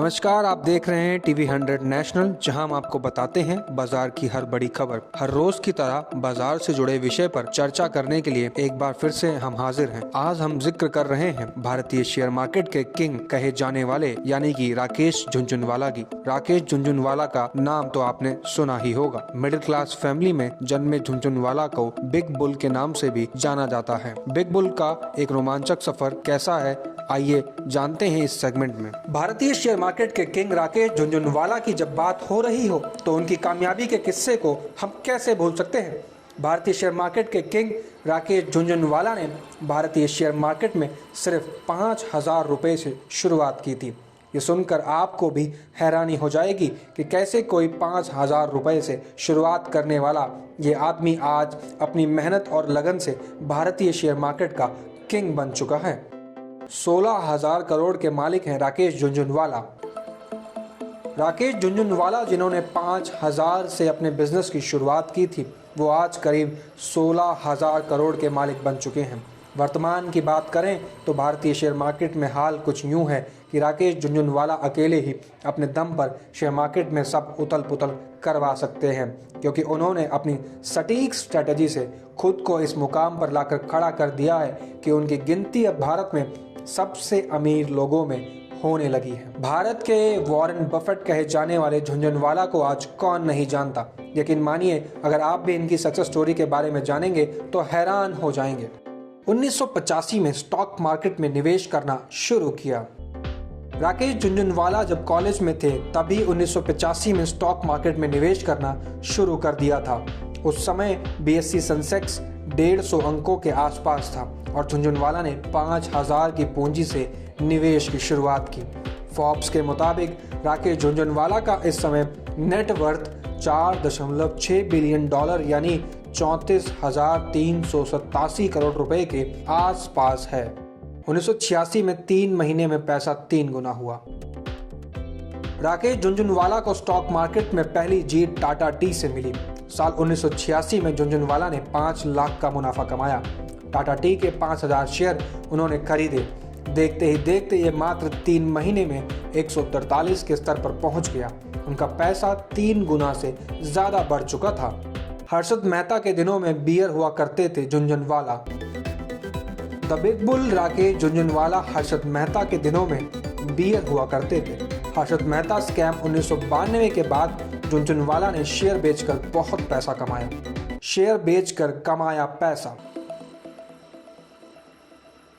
नमस्कार, आप देख रहे हैं टीवी 100 नेशनल, जहां हम आपको बताते हैं बाजार की हर बड़ी खबर। हर रोज की तरह बाजार से जुड़े विषय पर चर्चा करने के लिए एक बार फिर से हम हाजिर हैं। आज हम जिक्र कर रहे हैं भारतीय शेयर मार्केट के किंग कहे जाने वाले यानी कि राकेश झुनझुनवाला की। राकेश झुनझुनवाला का नाम तो आपने सुना ही होगा। मिडिल क्लास फैमिली में जन्मे झुनझुनवाला को बिग बुल के नाम से भी जाना जाता है। बिग बुल का एक रोमांचक सफर कैसा है, आइए जानते हैं इस सेगमेंट में। भारतीय शेयर मार्केट के किंग राकेश झुनझुनवाला की जब बात हो रही हो तो उनकी कामयाबी के किस्से को हम कैसे भूल सकते हैं। भारतीय शेयर मार्केट के किंग राकेश झुनझुनवाला ने भारतीय शेयर मार्केट में सिर्फ 5,000 रुपए से शुरुआत की थी। ये सुनकर आपको भी हैरानी हो जाएगी कि कैसे कोई 5,000 रुपए से शुरुआत करने वाला ये आदमी आज अपनी मेहनत और लगन से भारतीय शेयर मार्केट का किंग बन चुका है। 16,000 करोड़ के मालिक हैं राकेश झुनझुनवाला। राकेश झुनझुनवाला जिन्होंने 5,000 से अपने बिजनेस की शुरुआत की थी, वो आज करीब 16,000 करोड़ के मालिक बन चुके हैं। वर्तमान की बात करें तो भारतीय शेयर मार्केट में हाल कुछ यूं है कि राकेश झुनझुनवाला अकेले ही अपने दम पर शेयर मार्केट में सब उथल पुथल करवा सकते हैं, क्योंकि उन्होंने अपनी सटीक स्ट्रेटजी से खुद को इस मुकाम पर लाकर खड़ा कर दिया है कि उनकी गिनती अब भारत में सबसे अमीर लोगों में होने लगी है। भारत के वॉरेन बफेट कहे जाने वाले झुनझुनवाला को आज कौन नहीं जानता। यकीन मानिए, अगर आप भी इनकी सक्सेस स्टोरी के बारे में जानेंगे तो हैरान हो जाएंगे। 1985 में स्टॉक मार्केट में निवेश करना शुरू किया। राकेश झुनझुनवाला जब कॉलेज में थे तभी 1985 में स्टॉक मार्केट में निवेश करना शुरू कर दिया था। उस समय BSE सेंसेक्स 150 अंकों के आसपास था और झुनझुनवाला ने 5,000 की पूंजी से निवेश की शुरुआत की। फोर्ब्स के मुताबिक राकेश झुनझुनवाला का इस समय नेटवर्थ 4.6 बिलियन डॉलर यानी 34,387 करोड़ रुपए के आसपास है। 1986 में 3 महीने में पैसा 3 गुना हुआ। राकेश झुनझुनवाला को स्टॉक मार्केट में पहली जीत टाटा टी से मिली। साल 1986 में झुनझुनवाला ने 5 लाख का मुनाफा कमाया। टाटा टी के 5,000 शेयर उन्होंने खरीदे। देखते ही देखते ये मात्र 3 महीने में 143 के स्तर पर पहुंच गया। उनका पैसा 3 गुना से ज्यादा बढ़ चुका था। हर्षद मेहता के दिनों में बियर हुआ करते थे Jhunjhunwala. The big bull Rakesh Jhunjhunwala Harshad Mehta के दिनों में बियर हुआ करते थे। हर्षद मेहता स्कैम 1992 के बाद झुनझुनवाला ने शेयर बेचकर बहुत पैसा कमाया। शेयर बेचकर कमाया पैसा।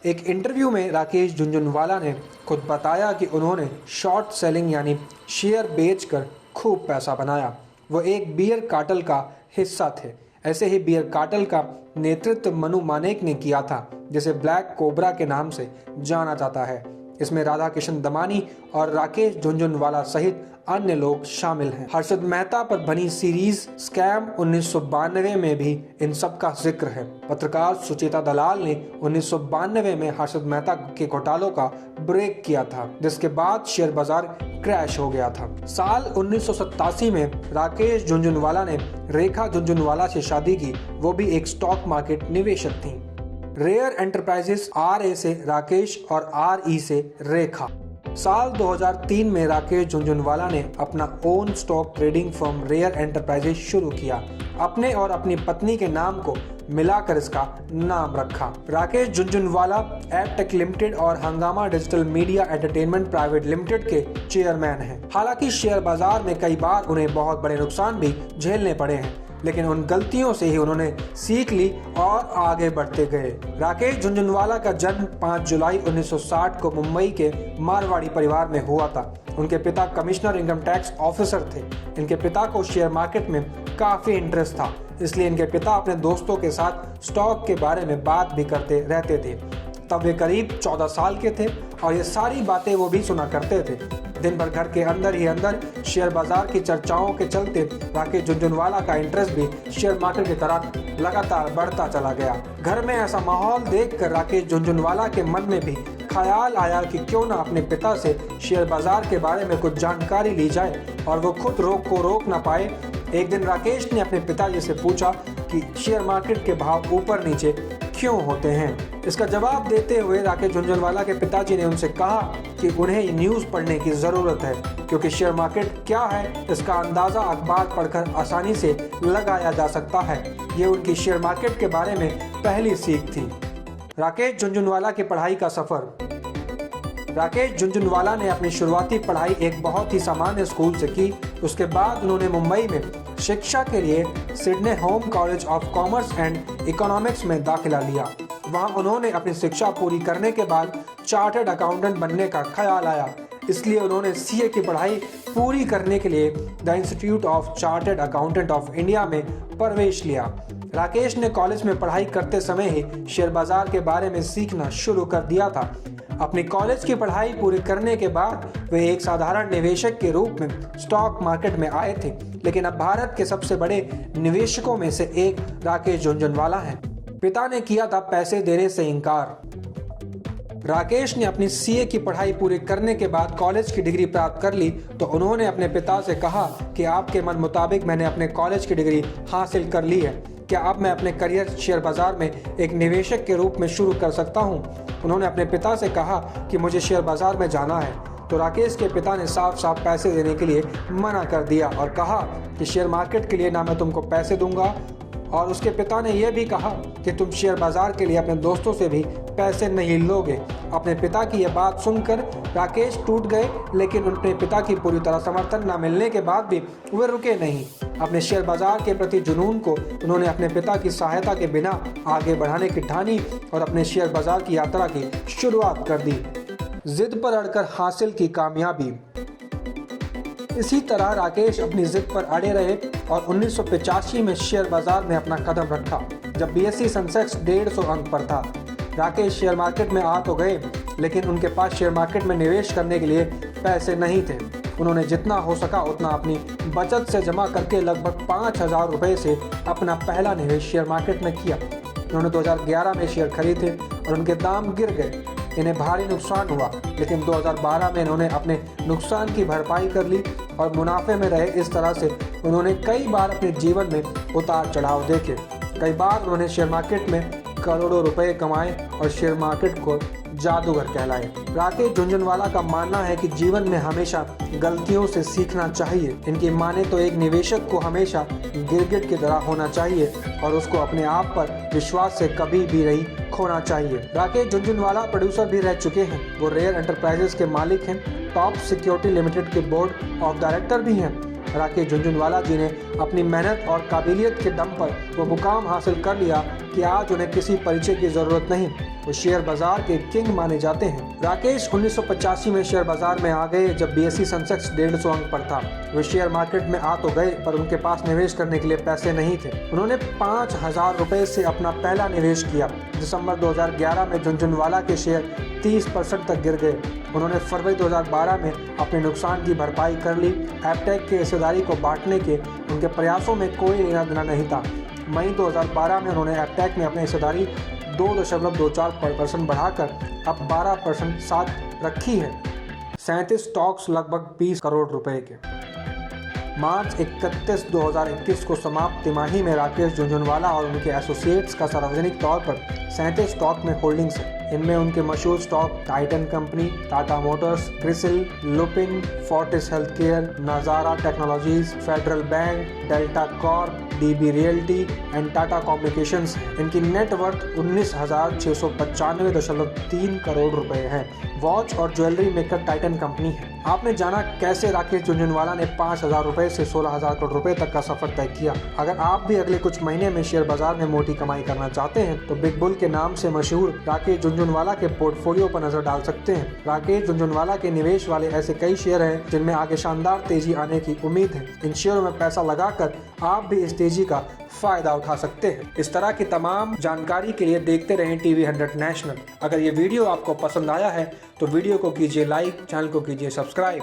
एक इंटरव्यू में राकेश झुनझुनवाला ने खुद बताया कि उन्होंने शॉर्ट सेलिंग यानी शेयर बेचकर खूब पैसा बनाया। वो एक बियर कार्टेल का हिस्सा थे। ऐसे ही बियर कार्टेल का नेतृत्व मनु मानेक ने किया था, जिसे ब्लैक कोबरा के नाम से जाना जाता है। इसमें राधा किशन दमानी और राकेश झुनझुनवाला सहित अन्य लोग शामिल हैं। हर्षद मेहता पर बनी सीरीज स्कैम 1992 में भी इन सब का जिक्र है। पत्रकार सुचेता दलाल ने 1992 में हर्षद मेहता के घोटालों का ब्रेक किया था, जिसके बाद शेयर बाजार क्रैश हो गया था। साल 1987 में राकेश झुनझुनवाला ने रेखा झुनझुनवाला से शादी की। वो भी एक स्टॉक मार्केट निवेशक थी। रेयर एंटरप्राइजेस RA से राकेश और RE से रेखा। साल 2003 में राकेश झुनझुनवाला ने अपना own stock trading firm Rare Enterprises शुरू किया। अपने और अपनी पत्नी के नाम को मिलाकर इसका नाम रखा। राकेश झुनझुनवाला एपटेक लिमिटेड और हंगामा digital media entertainment private limited के चेयरमैन हैं। हालांकि शेयर बाजार में कई बार उन्हें बहुत बड़े नुकसान भी झेलने पड़े हैं, लेकिन उन गलतियों से ही उन्होंने सीख ली और आगे बढ़ते गए। राकेश झुनझुनवाला का जन्म 5 जुलाई 1960 को मुंबई के मारवाड़ी परिवार में हुआ था। उनके पिता कमिश्नर इनकम टैक्स ऑफिसर थे। इनके पिता को शेयर मार्केट में काफी इंटरेस्ट था, इसलिए इनके पिता अपने दोस्तों के साथ स्टॉक के बारे में बात भी करते रहते थे। तब वे करीब 14 साल के थे और ये सारी बातें वो भी सुना करते थे। दिन भर घर के अंदर ही अंदर शेयर बाजार की चर्चाओं के चलते राकेश झुनझुनवाला का इंटरेस्ट भी शेयर मार्केट की तरफ लगातार बढ़ता चला गया। घर में ऐसा माहौल देखकर राकेश झुनझुनवाला के मन में भी ख्याल आया कि क्यों ना अपने पिता से शेयर बाजार के बारे में कुछ जानकारी ली जाए, और वो खुद रोक ना पाए। एक दिन राकेश ने अपने पिताजी से पूछा कि शेयर मार्केट के भाव ऊपर नीचे क्यों होते हैं। इसका जवाब देते हुए राकेश झुनझुनवाला के पिताजी ने उनसे कहा कि उन्हें न्यूज़ पढ़ने की ज़रूरत है, क्योंकि शेयर मार्केट क्या है इसका अंदाज़ा अखबार पढ़कर आसानी से लगाया जा सकता है। ये उनकी शेयर मार्केट के बारे में पहली सीख थी। राकेश झुनझुनवाला की पढ़ाई का सफ़र। राकेश झुनझुनवाला ने अपनी शुरुआती पढ़ाई एक बहुत ही सामान्य स्कूल से की। उसके बाद उन्होंने मुंबई में शिक्षा के लिए Sydney home college of commerce and economics में दाखिला लिया। वहां उन्होंने अपनी शिक्षा पूरी करने के बाद चार्टर्ड अकाउंटेंट बनने का ख्याल आया, इसलिए उन्होंने सीए की पढ़ाई पूरी करने के लिए the institute of chartered accountant of India में प्रवेश लिया। राकेश ने कॉलेज में पढ़ाई करते समय ही शेयर बाजार के बारे में सीखना शुरू कर दिया था। अपनी कॉलेज की पढ़ाई पूरी करने के बाद वे एक साधारण निवेशक के रूप में स्टॉक मार्केट में आए थे, लेकिन अब भारत के सबसे बड़े निवेशकों में से एक राकेश झुनझुनवाला हैं। पिता ने किया था पैसे देने से इनकार। राकेश ने अपनी सीए की पढ़ाई पूरी करने के बाद कॉलेज की डिग्री प्राप्त कर ली तो उन्होंने अपने पिता से कहा कि आपके मन मुताबिक मैंने अपने कॉलेज की डिग्री हासिल कर ली है, क्या अब मैं अपने करियर शेयर बाजार में एक निवेशक के रूप में शुरू कर सकता हूं? उन्होंने अपने पिता से कहा कि मुझे शेयर बाजार में जाना है, तो राकेश के पिता ने साफ साफ पैसे देने के लिए मना कर दिया और कहा कि शेयर मार्केट के लिए ना मैं तुमको पैसे दूंगा, और उसके पिता ने यह भी कहा कि तुम शेयर बाजार के लिए अपने दोस्तों से भी पैसे नहीं लोगे। अपने पिता की यह बात सुनकर राकेश टूट गए, लेकिन अपने पिता की पूरी तरह समर्थन न मिलने के बाद भी वे रुके नहीं। अपने शेयर बाजार के प्रति जुनून को उन्होंने अपने पिता की सहायता के बिना आगे बढ़ाने की ठानी और अपने शेयर बाजार की यात्रा की शुरुआत कर दी। जिद पर अड़कर हासिल की कामयाबी। इसी तरह राकेश अपनी जिद पर अड़े रहे और 1985 में शेयर बाजार में अपना कदम रखा, जब बीएसई सेंसेक्स 150 अंक पर था। राकेश शेयर मार्केट में आ तो गए, लेकिन उनके पास शेयर मार्केट में निवेश करने के लिए पैसे नहीं थे। उन्होंने जितना हो सका उतना अपनी बचत से जमा करके लगभग 5,000 रुपये से अपना पहला निवेश शेयर मार्केट में किया। उन्होंने 2011 में शेयर खरीदे और उनके दाम गिर गए। इन्हें भारी नुकसान हुआ, लेकिन 2012 में इन्होंने अपने नुकसान की भरपाई कर ली और मुनाफे में रहे। इस तरह से उन्होंने कई बार अपने जीवन में उतार चढ़ाव देखे। कई बार उन्होंने शेयर मार्केट में करोड़ों रुपए कमाए और शेयर मार्केट को जादूगर कहलाए। राकेश झुनझुनवाला का मानना है कि जीवन में हमेशा गलतियों से सीखना चाहिए। इनकी माने तो एक निवेशक को हमेशा गिरगिट की तरह होना चाहिए और उसको अपने आप पर विश्वास से कभी भी नहीं खोना चाहिए। राकेश झुनझुनवाला प्रोड्यूसर भी रह चुके हैं। वो रेयर एंटरप्राइजेस के मालिक हैं, टॉप सिक्योरिटी लिमिटेड के बोर्ड ऑफ डायरेक्टर भी हैं। राकेश झुनझुनवाला जी ने अपनी मेहनत और काबिलियत के दम पर वो मुकाम हासिल कर लिया कि आज उन्हें किसी परिचय की जरूरत नहीं। वो शेयर बाजार के किंग माने जाते हैं। राकेश 1985 में शेयर बाजार में आ गए जब बीएसई सेंसेक्स 150 अंक पर था। वे शेयर मार्केट में आ तो गए, पर उनके पास निवेश करने के लिए पैसे नहीं थे। उन्होंने 5,000 रुपए से अपना पहला निवेश किया। दिसंबर 2011 में झुनझुनवाला के शेयर 30% तक गिर गए। उन्होंने फरवरी 2012 में अपने नुकसान की भरपाई कर ली। एपटेक के हिस्सेदारी को बांटने के उनके प्रयासों में कोई लेना देना नहीं था। मई 2012 में उन्होंने एपटेक में अपनी हिस्सेदारी 2.24% बढ़ाकर अब 12% साथ रखी है। 37 स्टॉक्स लगभग 20 करोड़ रुपए के। मार्च 31, 2021 को समाप्त तिमाही में राकेश झुनझुनवाला और उनके एसोसिएट्स का सार्वजनिक तौर पर 37 स्टॉक में होल्डिंग्स है। इनमें उनके मशहूर stock Titan company, Tata Motors, Crisil, Lupin, Fortis Healthcare, Nazara Technologies, Federal Bank, Delta Corp, DB Realty and Tata Communications है। इनकी नेटवर्थ 19,695.3 करोड़ रुपए है। वॉच और ज्वेलरी मेकर टाइटन कंपनी है। आपने जाना कैसे राकेश झुनझुनवाला ने 5,000 रुपए से 16,000 करोड़ रुपए तक का सफर तय किया। अगर आप भी अगले कुछ महीने में शेयर बाजार में मोटी कमाई करना चाहते हैं तो बिग बुल के नाम से मशहूर राकेश झुनझुनवाला के पोर्टफोलियो पर नजर डाल सकते हैं। राकेश झुनझुनवाला के निवेश वाले ऐसे कई शेयर हैं जिनमें आगे शानदार तेजी आने की उम्मीद है। इन शेयरों में पैसा लगाकर आप भी इस तेजी का फायदा उठा सकते हैं। इस तरह की तमाम जानकारी के लिए देखते रहें टीवी 100 नेशनल। अगर ये वीडियो आपको पसंद आया है तो वीडियो को कीजिए लाइक, चैनल को कीजिए सब्सक्राइब।